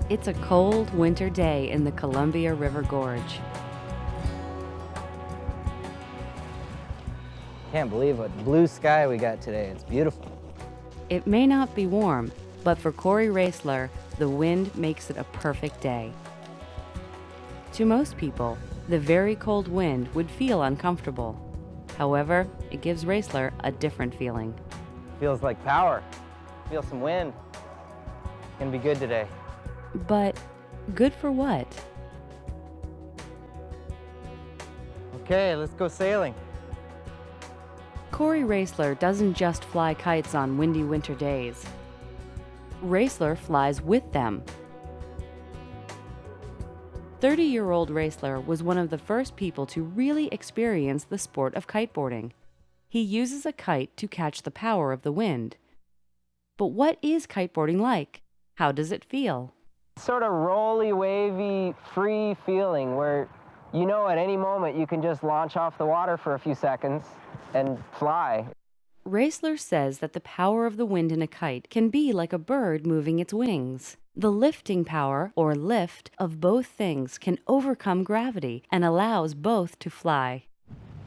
It's a cold winter day in the Columbia River Gorge. Can't believe what blue sky we got today. It's beautiful. It may not be warm, but for Corey Raisler, the wind makes it a perfect day. To most people, the very cold wind would feel uncomfortable. However, it gives Raisler a different feeling. Feels like power. Feel some wind. Gonna be good today. But good for what? Okay, let's go sailing. Corey Raisler doesn't just fly kites on windy winter days. Raisler flies with them. 30-year-old Raisler was one of the first people to really experience the sport of kiteboarding. He uses a kite to catch the power of the wind. But what is kiteboarding like? How does it feel? Sort of rolly, wavy, free feeling where you know at any moment you can just launch off the water for a few seconds and fly. Raisler says that the power of the wind in a kite can be like a bird moving its wings. The lifting power, or lift, of both things can overcome gravity and allows both to fly.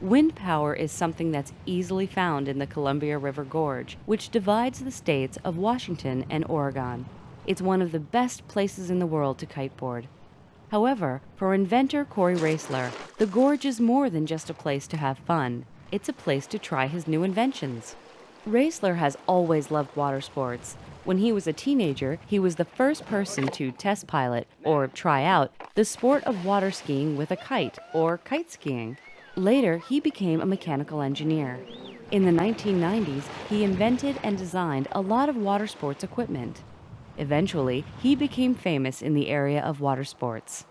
Wind power is something that's easily found in the Columbia River Gorge, which divides the states of Washington and Oregon. It's one of the best places in the world to kiteboard. However, for inventor Corey Raisler, the gorge is more than just a place to have fun. It's a place to try his new inventions. Raisler has always loved water sports. When he was a teenager, he was the first person to test pilot, or try out, the sport of water skiing with a kite, or kite skiing. Later, he became a mechanical engineer. In the 1990s, he invented and designed a lot of water sports equipment. Eventually, he became famous in the area of water sports.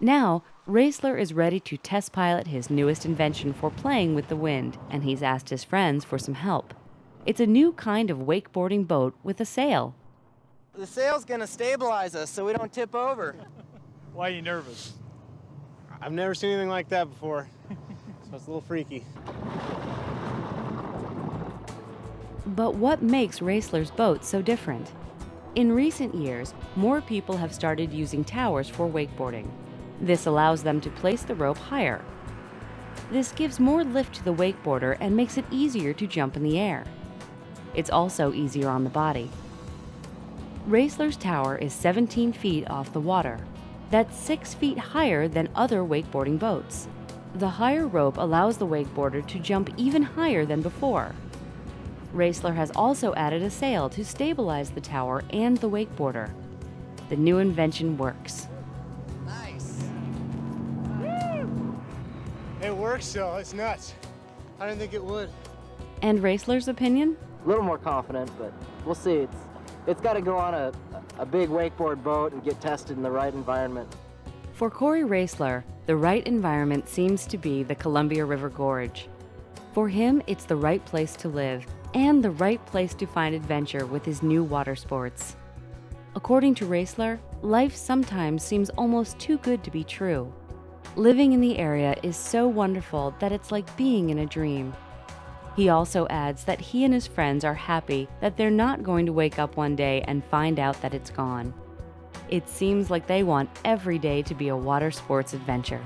Now, Raisler is ready to test pilot his newest invention for playing with the wind, and he's asked his friends for some help. It's a new kind of wakeboarding boat with a sail. The sail's gonna stabilize us so we don't tip over. Why are you nervous? I've never seen anything like that before, so it's a little freaky. But what makes Raisler's boat so different? In recent years, more people have started using towers for wakeboarding. This allows them to place the rope higher. This gives more lift to the wakeboarder and makes it easier to jump in the air. It's also easier on the body. Raisler's tower is 17 feet off the water. That's 6 feet higher than other wakeboarding boats. The higher rope allows the wakeboarder to jump even higher than before. Raisler has also added a sail to stabilize the tower and the wakeboarder. The new invention works. Nice. It works, though. It's nuts. I didn't think it would. And Raisler's opinion? A little more confident, but we'll see. It's got to go on a big wakeboard boat and get tested in the right environment. For Corey Raisler, the right environment seems to be the Columbia River Gorge. For him, it's the right place to live and the right place to find adventure with his new water sports. According to Raisler, life sometimes seems almost too good to be true. Living in the area is so wonderful that it's like being in a dream. He also adds that he and his friends are happy that they're not going to wake up one day and find out that it's gone. It seems like they want every day to be a water sports adventure.